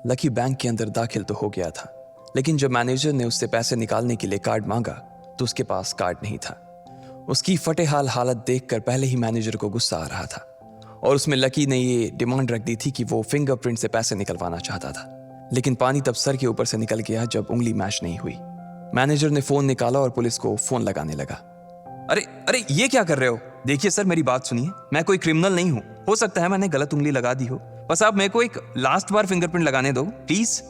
Lucky bank के अंदर दाखिल तो हो गया था, लेकिन जब मैनेजर ने उससे पैसे निकालने के लिए कार्ड मांगा तो उसके पास कार्ड नहीं था। उसकी फटेहाल हालत देखकर पहले ही मैनेजर को गुस्सा आ रहा था और उसमें लकी ने ये डिमांड रख दी थी कि वो फिंगरप्रिंट से पैसे निकलवाना चाहता था। लेकिन पानी तब सर के ऊपर से निकल गया जब उंगली मैच नहीं हुई। मैनेजर ने फोन निकाला और पुलिस को फोन लगाने लगा। अरे अरे ये क्या कर रहे हो? देखिए सर, मेरी बात सुनिए, मैं कोई क्रिमिनल नहीं हूं। हो सकता है मैंने गलत उंगली लगा दी हो, बस आप मेरे को एक लास्ट बार फिंगरप्रिंट लगाने दो प्लीज।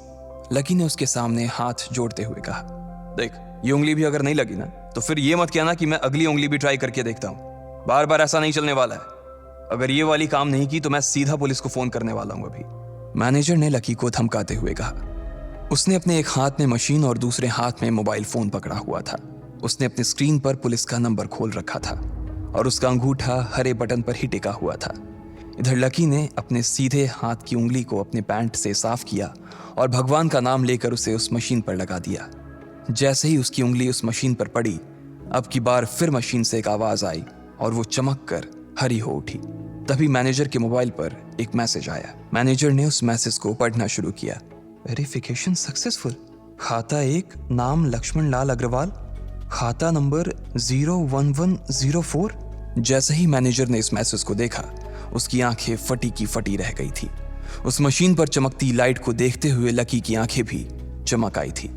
लकी ने उसके सामने हाथ जोड़ते हुए कहा, देख ये उंगली भी अगर नहीं लगी ना तो फिर ये मत कहना कि मैं अगली उंगली भी ट्राई करके देखता हूँ। बार बार ऐसा नहीं चलने वाला है। अगर ये वाली काम नहीं की तो मैं सीधा पुलिस को फोन करने वाला हूँ अभी। मैनेजर ने लकी को धमकाते हुए कहा। उसने अपने एक हाथ में मशीन और दूसरे हाथ में मोबाइल फोन पकड़ा हुआ था। उसने अपनी स्क्रीन पर पुलिस का नंबर खोल रखा था और उसका अंगूठा हरे बटन पर ही टिका हुआ था। इधर लकी ने अपने सीधे हाथ की उंगली को अपने पैंट से साफ किया और भगवान का नाम लेकर उसे उस मशीन पर लगा दिया। जैसे ही उसकी उंगली उस मशीन पर पड़ी, अब की बार फिर मशीन से एक आवाज आई और वो चमक कर हरी हो उठी। तभी मैनेजर के मोबाइल पर एक मैसेज आया। मैनेजर ने उस मैसेज को पढ़ना शुरू किया। Verification successful. खाता 1, नाम लक्ष्मण लाल अग्रवाल, खाता नंबर 01104। जैसे ही मैनेजर ने इस मैसेज को देखा, उसकी आंखें फटी की फटी रह गई थी। उस मशीन पर चमकती लाइट को देखते हुए लकी की आंखें भी चमक आई थी।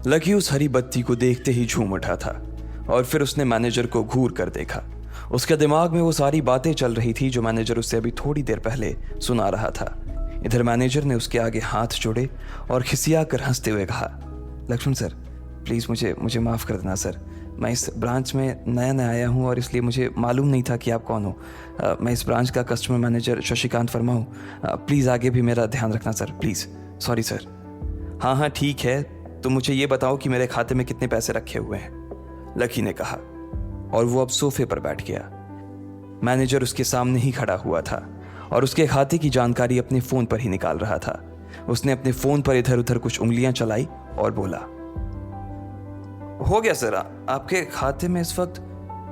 लकी उस हरी बत्ती को देखते ही झूम उठा था और फिर उसने मैनेजर को घूर कर देखा। उसके दिमाग में वो सारी बातें चल रही थी जो मैनेजर उसे अभी थोड़ी देर पहले सुना रहा था। इधर मैनेजर ने उसके आगे हाथ जोड़े और खिसिया कर हंसते हुए कहा, लक्ष्मण सर प्लीज़ मुझे माफ़ कर देना सर। मैं इस ब्रांच में नया आया हूँ और इसलिए मुझे मालूम नहीं था कि आप कौन हो। मैं इस ब्रांच का कस्टमर मैनेजर शशिकांत वर्मा हूँ। प्लीज़ आगे भी मेरा ध्यान रखना सर, प्लीज़। Sorry sir. हाँ ठीक है, तो मुझे ये बताओ कि मेरे खाते में कितने पैसे रखे हुए हैं, लकी ने कहा और वो अब सोफे पर बैठ गया। मैनेजर उसके सामने ही खड़ा हुआ था और उसके खाते की जानकारी अपने फ़ोन पर ही निकाल रहा था। उसने अपने फ़ोन पर इधर उधर कुछ उंगलियां चलाई और बोला, हो गया सर, आपके खाते में इस वक्त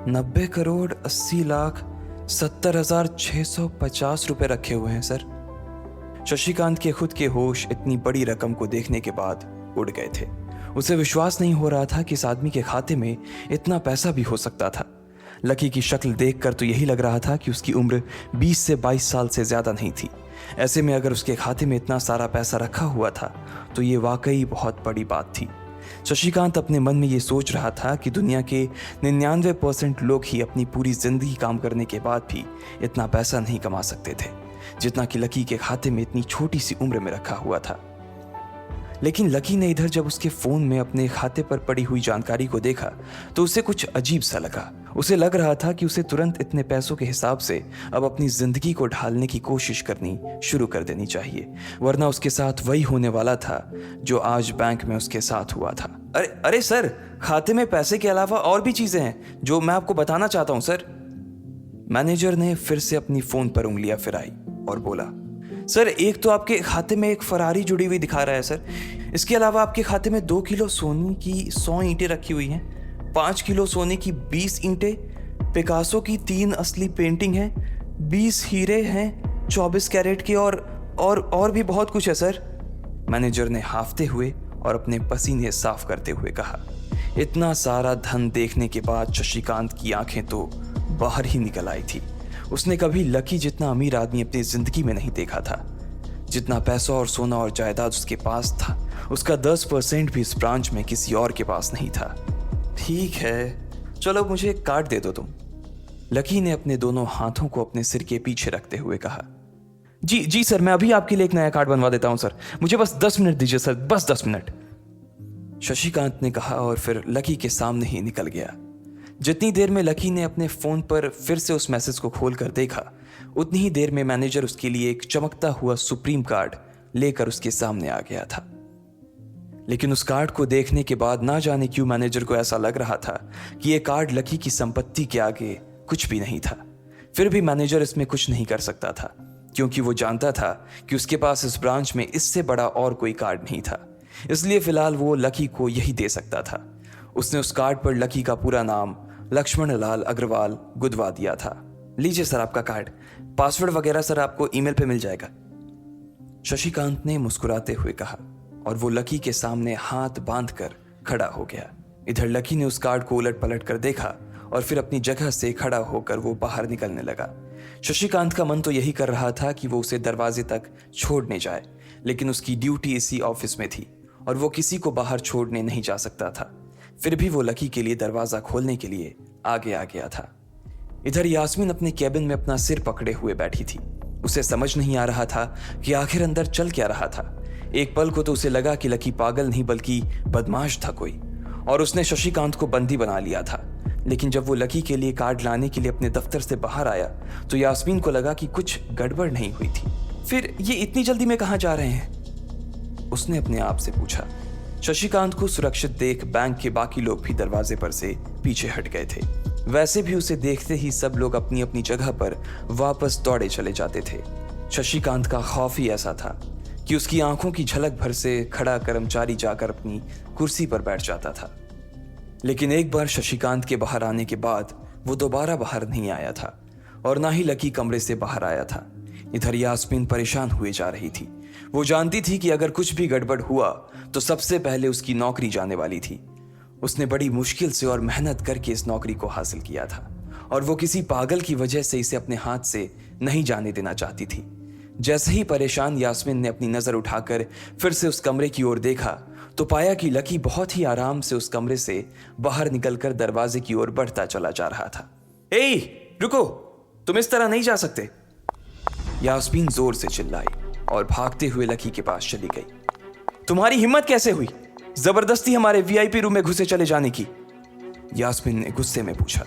90,80,70,650 रुपए रखे हुए हैं सर। शशिकांत के खुद के होश इतनी बड़ी रकम को देखने के बाद उड़ गए थे। उसे विश्वास नहीं हो रहा था कि इस आदमी के खाते में इतना पैसा भी हो सकता था। लकी की शक्ल देखकर तो यही लग रहा था कि उसकी उम्र 20 से 22 साल से ज्यादा नहीं थी। ऐसे में अगर उसके खाते में इतना सारा पैसा रखा हुआ था तो ये वाकई बहुत बड़ी बात थी। शशिकांत अपने मन में ये सोच रहा था कि दुनिया के 99% लोग ही अपनी पूरी जिंदगी काम करने के बाद भी इतना पैसा नहीं कमा सकते थे जितना कि लकी के खाते में इतनी छोटी सी उम्र में रखा हुआ था। लेकिन लकी ने इधर जब उसके फोन में अपने खाते पर पड़ी हुई जानकारी को देखा तो उसे कुछ अजीब सा लगा। उसे लग रहा था कि उसे तुरंत इतने पैसों के हिसाब से अब अपनी जिंदगी को ढालने की कोशिश करनी शुरू कर देनी चाहिए, वरना उसके साथ वही होने वाला था जो आज बैंक में उसके साथ हुआ था। अरे सर, खाते में पैसे के अलावा और भी चीजें हैं जो मैं आपको बताना चाहता हूं सर। मैनेजर ने फिर से अपनी फोन पर उंगलियां फिराई और बोला, सर एक तो आपके खाते में एक फरारी जुड़ी हुई दिखा रहा है सर। इसके अलावा आपके खाते में 2 किलो सोने की 100 ईंटें रखी हुई हैं, 5 किलो सोने की 20 ईंटें, पिकासो की 3 असली पेंटिंग हैं, 20 हीरे हैं 24 कैरेट के और भी बहुत कुछ है सर। मैनेजर ने हाफते हुए और अपने पसीने साफ करते हुए कहा। इतना सारा धन देखने के बाद शशिकांत की आंखें तो बाहर ही निकल आई थी। उसने कभी लकी जितना अमीर आदमी अपनी जिंदगी में नहीं देखा था। जितना पैसा और सोना और जायदाद उसके पास था, उसका 10% भी इस ब्रांच में किसी और के पास नहीं था। ठीक है, चलो मुझे एक कार्ड दे दो तुम, लकी ने अपने दोनों हाथों को अपने सिर के पीछे रखते हुए कहा। जी सर, मैं अभी आपके लिए एक नया कार्ड बनवा देता हूं सर, मुझे बस 10 मिनट दीजिए सर, बस 10 मिनट, शशिकांत ने कहा और फिर लकी के सामने ही निकल गया। जितनी देर में लकी ने अपने फोन पर फिर से उस मैसेज को खोलकर देखा, उतनी ही देर में मैनेजर उसके लिए एक चमकता हुआ सुप्रीम कार्ड लेकर उसके सामने आ गया था। लेकिन उस कार्ड को देखने के बाद ना जाने क्यों मैनेजर को ऐसा लग रहा था कि यह कार्ड लकी की संपत्ति के आगे कुछ भी नहीं था। फिर भी मैनेजर इसमें कुछ नहीं कर सकता था क्योंकि वो जानता था कि उसके पास इस ब्रांच में इससे बड़ा और कोई कार्ड नहीं था। इसलिए फिलहाल वो लकी को यही दे सकता था। उसने उस कार्ड पर लकी का पूरा नाम लक्ष्मण लाल अग्रवाल गुदवा दिया था। लीजिए सर आपका कार्ड, पासवर्ड वगैरह सर आपको ईमेल पे मिल जाएगा। शशिकांत ने मुस्कुराते हुए कहा और वो लकी के सामने हाथ बांधकर खड़ा हो गया। इधर लकी ने उस कार्ड को उलट पलट कर देखा और फिर अपनी जगह से खड़ा होकर वो बाहर निकलने लगा। शशिकांत का मन तो यही कर रहा था कि वो उसे दरवाजे तक छोड़ने जाए, लेकिन उसकी ड्यूटी इसी ऑफिस में थी और वो किसी को बाहर छोड़ने नहीं जा सकता था। फिर भी वो लकी के लिए दरवाजा खोलने के लिए आगे आ गया था। इधर यास्मीन अपने कैबिन में अपना सिर पकड़े हुए बैठी थी। उसे समझ नहीं आ रहा था कि आखिर अंदर चल क्या रहा था। एक पल को तो उसे लगा कि लकी पागल नहीं बल्कि बदमाश था कोई, और उसने शशिकांत को बंदी बना लिया था। लेकिन जब वो लकी के लिए कार्ड लाने के लिए अपने दफ्तर से बाहर आया तो यास्मीन को लगा कि कुछ गड़बड़ नहीं हुई थी। फिर ये इतनी जल्दी में कहाँ जा रहे हैं? उसने अपने आप से पूछा। शशिकांत को सुरक्षित देख बैंक के बाकी लोग भी दरवाजे पर से पीछे हट गए थे। वैसे भी उसे देखते ही सब लोग अपनी अपनी जगह पर वापस दौड़े चले जाते थे। शशिकांत का खौफ ही ऐसा था कि उसकी आंखों की झलक भर से खड़ा कर्मचारी जाकर अपनी कुर्सी पर बैठ जाता था। लेकिन एक बार शशिकांत के बाहर आने के बाद वो दोबारा बाहर नहीं आया था और ना ही लकी कमरे से बाहर आया था। इधर यास्मीन परेशान हुए जा रही थी। वो जानती थी कि अगर कुछ भी गड़बड़ हुआ तो सबसे पहले उसकी नौकरी जाने वाली थी। उसने बड़ी मुश्किल से और मेहनत करके इस नौकरी को हासिल किया था और वो किसी पागल की वजह से इसे अपने हाथ से नहीं जाने देना चाहती थी। जैसे ही परेशान यास्मीन ने अपनी नजर उठाकर फिर से उस कमरे की ओर देखा तो पाया कि लकी बहुत ही आराम से उस कमरे से बाहर निकलकर दरवाजे की ओर बढ़ता चला जा रहा था। ए, रुको, तुम इस तरह नहीं जा सकते। यास्मीन जोर से चिल्लाई और भागते हुए लकी के पास चली गई। तुम्हारी हिम्मत कैसे हुई जबरदस्ती हमारे वीआईपी रूम में घुसे चले जाने की? यास्मीन ने गुस्से में पूछा।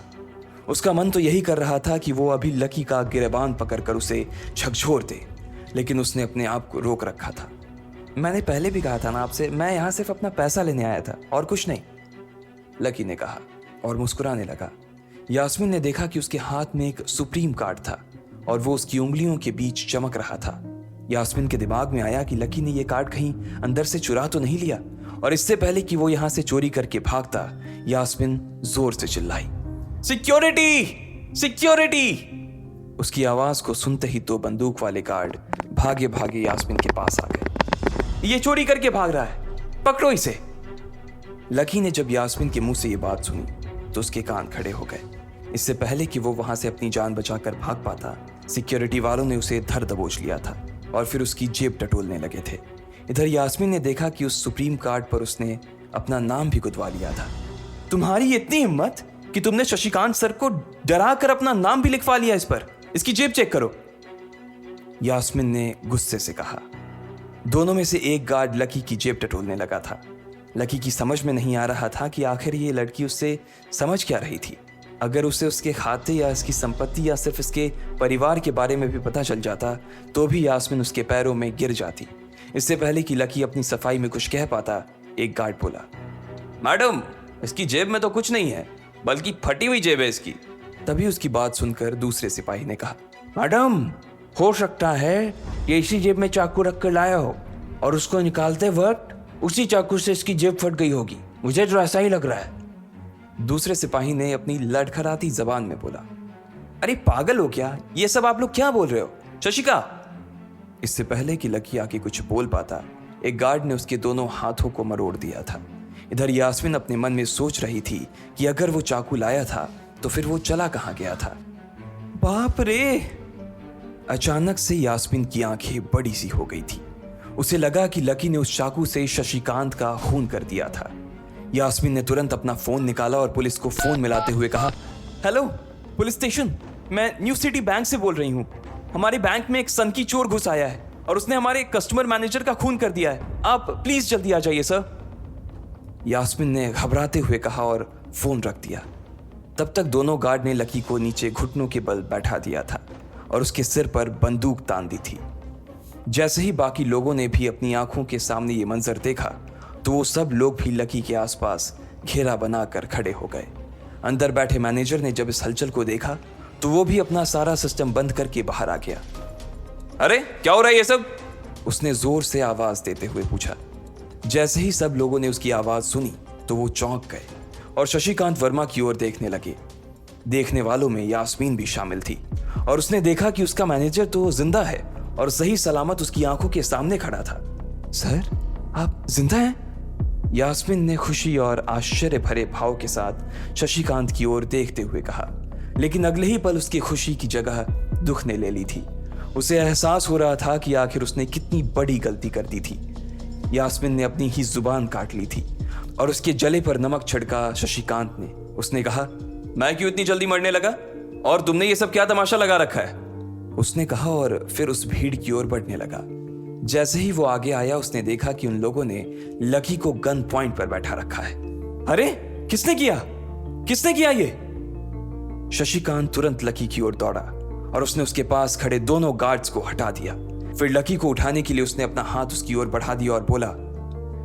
उसका मन तो यही कर रहा था कि वो अभी लकी का गिरेबान पकड़कर उसे झकझोर दे, लेकिन उसने अपने आप को रोक रखा था। मैंने पहले भी कहा था ना आपसे, मैं यहां सिर्फ अपना पैसा लेने आया था और कुछ नहीं, लकी ने कहा और मुस्कुराने लगा। यास्मीन ने देखा कि उसके हाथ में एक सुप्रीम कार्ड था और वो उसकी उंगलियों के बीच चमक रहा था। यास्मीन के दिमाग में आया कि लकी ने यह कार्ड कहीं अंदर से चुरा तो नहीं लिया, और इससे पहले कि वो यहां से चोरी करके भागता यास्मीन जोर से चिल्लाई, सिक्योरिटी, सिक्योरिटी। उसकी आवाज को सुनते ही दो बंदूक वाले गार्ड भागे भागे यास्मीन के पास आ गए। ये चोरी करके भाग रहा है, पकड़ो इसे। लकी ने जब यास्मीन के मुंह से ये बात सुनी तो उसके कान खड़े हो गए। इससे पहले कि वो वहां से अपनी जान बचाकर भाग पाता, सिक्योरिटी वालों ने उसे धर दबोच लिया था और फिर उसकी जेब टटोलने लगे थे। इधर यास्मीन ने देखा कि उस सुप्रीम कार्ड पर उसने अपना नाम भी गुदवा लिया था। तुम्हारी इतनी हिम्मत कि तुमने शशिकांत सर को डरा कर अपना नाम भी लिखवा लिया इस पर, इसकी जेब चेक करो, यास्मीन ने गुस्से से कहा। दोनों में से एक गार्ड लकी की जेब टटोलने लगा था। लकी की समझ में नहीं आ रहा था कि आखिर ये लड़की उससे समझ क्या रही थी। अगर उसे उसके खाते या इसकी संपत्ति या सिर्फ इसके परिवार के बारे में भी पता चल जाता तो भी यास्मीन उसके पैरों में गिर जाती। इससे पहले कि लकी अपनी सफाई में कुछ कह पाता, एक गार्ड बोला, मैडम, इसकी जेब में तो कुछ नहीं है, बल्कि फटी हुई जेब है इसकी। तभी उसकी बात सुनकर दूसरे सिपाही ने कहा, मैडम, हो सकता है ये इसी जेब में चाकू रख कर लाया हो और उसको निकालते वक्त उसी चाकू से इसकी जेब फट गई होगी, मुझे तो ऐसा ही लग रहा है। दूसरे सिपाही ने अपनी लड़खड़ाती जबान में बोला, अरे पागल हो क्या, ये सब आप लोग क्या बोल रहे हो? शशिका। इससे पहले कि लकी आके कुछ बोल पाता, एक गार्ड ने उसके दोनों हाथों को मरोड़ दिया था। इधर यास्मीन अपने मन में सोच रही थी कि अगर वो चाकू लाया था तो फिर वो चला कहां गया था। बाप रे! अचानक से यास्मीन की आंखें बड़ी सी हो गई थी। उसे लगा कि लकी ने उस चाकू से शशिकांत का खून कर दिया था। यास्मीन ने तुरंत अपना फोन निकाला और पुलिस को फोन मिलाते हुए कहा, हेलो पुलिस स्टेशन, मैं न्यू सिटी बैंक से बोल रही हूँ। हमारे बैंक में एक सनकी चोर घुस आया है और उसने हमारे कस्टमर मैनेजर का खून कर दिया है। आप प्लीज जल्दी आ जाइए सर। यास्मीन ने घबराते हुए कहा और फोन रख दिया। तब तक दोनों गार्ड ने लकी को नीचे घुटनों के बल बैठा दिया था और उसके सिर पर बंदूक तान दी थी। जैसे ही बाकी लोगों ने भी अपनी आंखों के सामने ये मंजर देखा तो वो सब लोग भी लकी के आसपास घेरा बनाकर खड़े हो गए। अंदर बैठे मैनेजर ने जब इस हलचल को देखा तो वो भी अपना सारा सिस्टम बंद करके बाहर आ गया। अरे क्या हो रहा है ये सब? उसने जोर से आवाज देते हुए पूछा। जैसे ही सब लोगों ने उसकी आवाज सुनी तो वो चौंक गए और शशिकांत वर्मा की ओर देखने लगे। देखने वालों में यास्मीन भी शामिल थी और उसने देखा कि उसका मैनेजर तो जिंदा है और सही सलामत उसकी आंखों के सामने खड़ा था। सर, आप जिंदा हैं? यास्मीन ने खुशी और आश्चर्य भरे भाव के साथ शशिकांत की ओर देखते हुए कहा, लेकिन अगले ही पल उसकी खुशी की जगह दुख ने ले ली थी। उसे एहसास हो रहा था कि आखिर उसने कितनी बड़ी गलती कर दी थी। यास्मीन ने अपनी ही जुबान काट ली थी और उसके जले पर नमक छिड़का शशिकांत ने। उसने कहा, मैं क्यों इतनी जल्दी मरने लगा? और तुमने ये सब क्या तमाशा लगा रखा है? उसने कहा और फिर उस भीड़ की ओर बढ़ने लगा। जैसे ही वो आगे आया उसने देखा कि उन लोगों ने लकी को गन पॉइंट पर बैठा रखा है। अरे, किसने किया ये? शशिकांत तुरंत लकी की ओर दौड़ा और उसने उसके पास खड़े दोनों गार्ड्स को हटा दिया। फिर लकी को उठाने के लिए उसने अपना हाथ उसकी ओर बढ़ा दिया और बोला,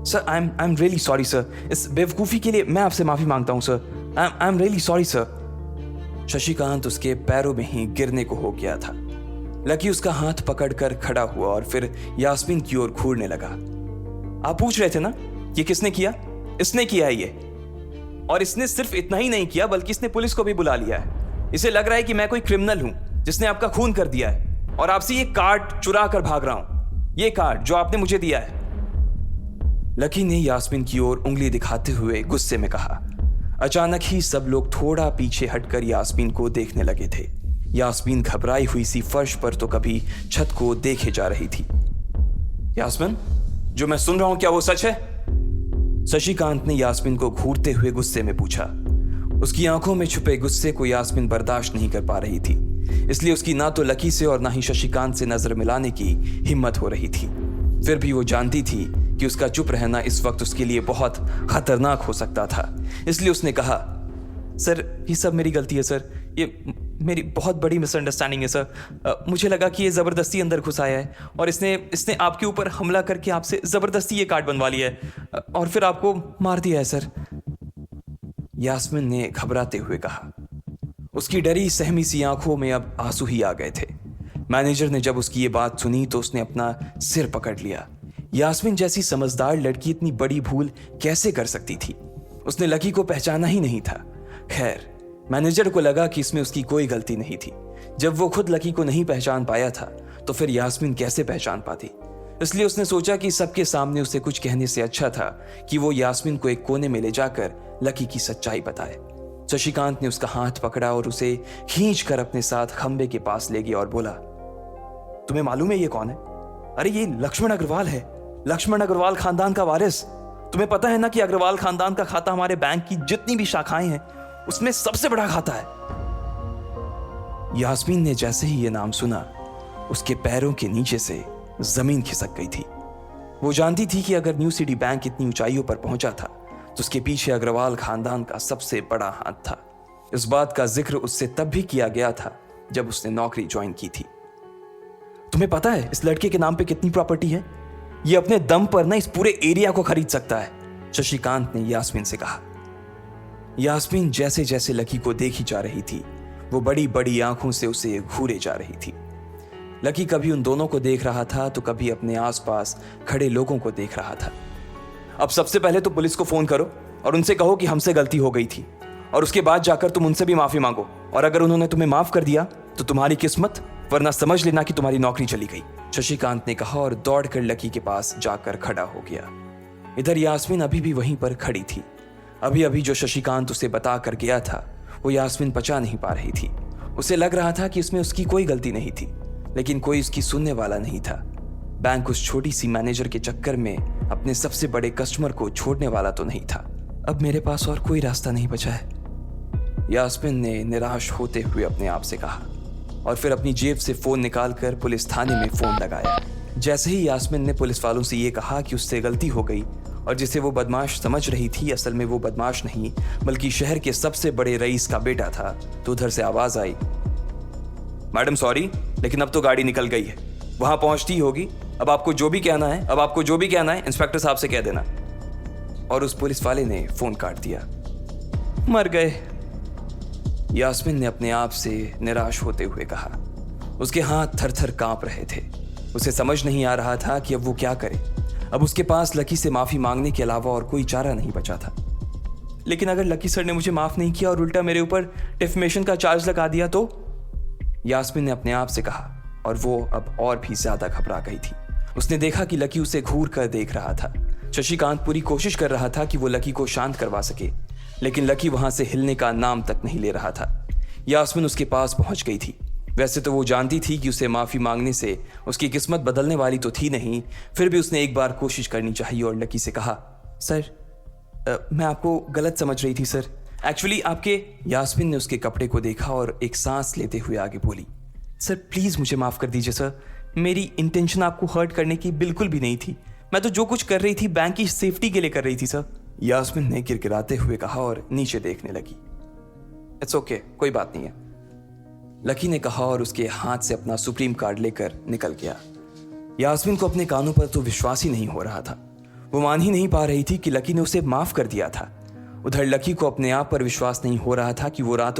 sir, I am really sorry sir. इस बेवकूफ़ी के लिए मैं आपसे माफ़ी मांगता हूं sir. I am really sorry sir. Shashikant उसके पैरों में ही गिरने को हो गया था। लकी उसका हाथ पकड़कर खड़ा हुआ और फिर यास्मीन की ओर घूरने लगा। आप पूछ रहे थे ना ये किसने किया? इसने किया है ये। और इसने सिर्फ इतना ही नहीं किया बल्कि इसने पुलिस को भी बुला लिया है। इसे लग रहा है कि मैं कोई क्रिमिनल हूं जिसने आपका खून कर दिया है और आपसे ये कार्ड चुरा कर भाग रहा हूं। ये कार्ड जो आपने मुझे दिया है। लकी ने यास्मीन की ओर उंगली दिखाते हुए गुस्से में कहा। अचानक ही सब लोग थोड़ा पीछे हटकर यास्मीन को देखने लगे थे। यास्मीन घबराई हुई सी फर्श पर तो कभी छत को देखे जा रही थी। यास्मीन, जो मैं सुन रहा हूं क्या वो सच है? शशिकांत ने यास्मीन को घूरते हुए गुस्से में पूछा। उसकी आंखों में छुपे गुस्से को यास्मीन बर्दाश्त नहीं कर पा रही थी, इसलिए उसकी ना तो लकी से और ना ही शशिकांत से नजर मिलाने की हिम्मत हो रही थी। फिर भी वो जानती थी कि उसका चुप रहना इस वक्त उसके लिए बहुत खतरनाक हो सकता था, इसलिए उसने कहा, सर, ये सब मेरी गलती है सर। ये मेरी बहुत बड़ी मिसअंडरस्टैंडिंग है सर। मुझे लगा कि ये ज़बरदस्ती अंदर घुस आया है और इसने आपके ऊपर हमला करके आपसे ज़बरदस्ती ये कार्ड बनवा लिया है और फिर आपको मार दिया है सर। यास्मीन ने घबराते हुए कहा। उसकी डरी सहमी सी आंखों में अब आंसू ही आ गए थे। मैनेजर ने जब उसकी ये बात सुनी तो उसने अपना सिर पकड़ लिया। यास्मीन जैसी समझदार लड़की इतनी बड़ी भूल कैसे कर सकती थी? उसने लकी को पहचाना ही नहीं था। खैर, मैनेजर को लगा कि इसमें उसकी कोई गलती नहीं थी। जब वो खुद लकी को नहीं पहचान पाया था तो फिर यास्मीन कैसे पहचान पाती? इसलिए उसने सोचा कि सबके सामने उसे कुछ कहने से अच्छा था कि वो यास्मीन को एक कोने में ले जाकर लकी की सच्चाई बताए। शशिकांत ने उसका हाथ पकड़ा और उसे खींच कर अपने साथ खंबे के पास ले गया और बोला, तुम्हें मालूम है ये कौन है? अरे, ये लक्ष्मण अग्रवाल है, लक्ष्मण अग्रवाल खानदान का वारिस। तुम्हें पता है ना कि अग्रवाल खानदान का खाता हमारे बैंक की जितनी भी शाखाएं हैं उसमें सबसे बड़ा खाता है। यास्मीन ने जैसे ही ये नाम सुना उसके पैरों के नीचे से जमीन खिसक गई थी। वो जानती थी कि अगर न्यू सिटी बैंक इतनी ऊंचाइयों पर पहुंचा था तो उसके पीछे अग्रवाल खानदान का सबसे बड़ा हाथ था। इस बात का जिक्र उससे तब भी किया गया था जब उसने नौकरी ज्वाइन की थी। तुम्हें पता है इस लड़के के नाम पे कितनी प्रॉपर्टी है? ये अपने दम पर ना इस पूरे एरिया को खरीद सकता है, शशिकांत ने यास्मीन से कहा। यास्मीन जैसे जैसे लकी को देखी जा रही थी वो बड़ी बड़ी आंखों से उसे घूरे जा रही थी। लकी कभी उन दोनों को देख रहा था तो कभी अपने आसपास खड़े लोगों को देख रहा था। अब सबसे पहले तो पुलिस को फोन करो और उनसे कहो कि हमसे गलती हो गई थी, और उसके बाद जाकर तुम उनसे भी माफी मांगो, और अगर उन्होंने तुम्हें माफ कर दिया तो तुम्हारी किस्मत, वरना समझ लेना कि तुम्हारी नौकरी चली गई, शशिकांत ने कहा और दौड़कर लकी के पास जाकर खड़ा हो गया। इधर यास्मीन अभी भी वहीं पर खड़ी थी। अभी अभी जो शशिकांत उसे बता कर गया था वो यास्मीन पचा नहीं पा रही थी। उसे लग रहा था कि इसमें उसकी कोई गलती नहीं थी, लेकिन कोई उसकी सुनने वाला नहीं था। बैंक उस छोटी सी मैनेजर के चक्कर में अपने सबसे बड़े कस्टमर को छोड़ने वाला तो नहीं था। अब मेरे पास और कोई रास्ता नहीं बचा है, यास्मीन ने निराश होते हुए अपने आप से कहा, और फिर अपनी जेब से फोन निकालकर पुलिस थाने में फोन लगाया। जैसे ही यास्मीन ने पुलिस वालों से ये कहा कि उससे गलती हो गई और जिसे वो बदमाश समझ रही थी असल में वो बदमाश नहीं बल्कि शहर के सबसे बड़े रईस का बेटा था, तो उधर से आवाज आई, मैडम सॉरी, लेकिन अब तो गाड़ी निकल गई है, वहां पहुंचती होगी। अब आपको जो भी कहना है इंस्पेक्टर साहब से कह देना। और उस पुलिस वाले ने फोन काट दिया। मर गए, यास्मीन ने अपने आप से निराश होते हुए कहा। उसके हाथ थर थर कांप रहे थे। उसे समझ नहीं आ रहा था कि अब वो क्या करे। अब उसके पास लकी से माफी मांगने के अलावा और कोई चारा नहीं बचा था। लेकिन अगर लकी सर ने मुझे माफ नहीं किया और उल्टा मेरे ऊपर डिफेमेशन का चार्ज लगा दिया तो, यास्मीन ने अपने आप से कहा और वो अब और भी ज्यादा घबरा गई थी। उसने देखा कि लकी उसे घूर कर देख रहा था। शशिकांत पूरी कोशिश कर रहा था कि वो लकी को शांत करवा सके, लेकिन लकी वहां से हिलने का नाम तक नहीं ले रहा था। यास्मिन उसके पास पहुंच गई थी। वैसे तो वो जानती थी कि उसे माफी मांगने से उसकी किस्मत बदलने वाली तो थी नहीं, फिर भी उसने एक बार कोशिश करनी चाहिए और लकी से कहा, सर मैं आपको गलत समझ रही थी सर। एक्चुअली आपके। यास्मिन ने उसके कपड़े को देखा और एक सांस लेते हुए आगे बोली, सर प्लीज मुझे माफ कर दीजिए सर। मेरी इंटेंशन आपको हर्ट करने की बिल्कुल भी नहीं थी। मैं तो जो कुछ कर रही थी बैंक की सेफ्टी के लिए कर रही थी सर। यास्मिन ने गिड़गिड़ाते हुए कहा और नीचे देखने लगी। इट्स ओके, कोई बात नहीं है, लकी ने कहा और उसके हाथ से अपना सुप्रीम कार्ड लेकर निकल गया। यास्मिन को अपने कानों पर तो विश्वास ही नहीं हो रहा था। वो मान ही नहीं पा रही थी कि लकी ने उसे माफ कर दिया था। उधर लकी को अपने आप पर विश्वास नहीं हो रहा था कि वो रातों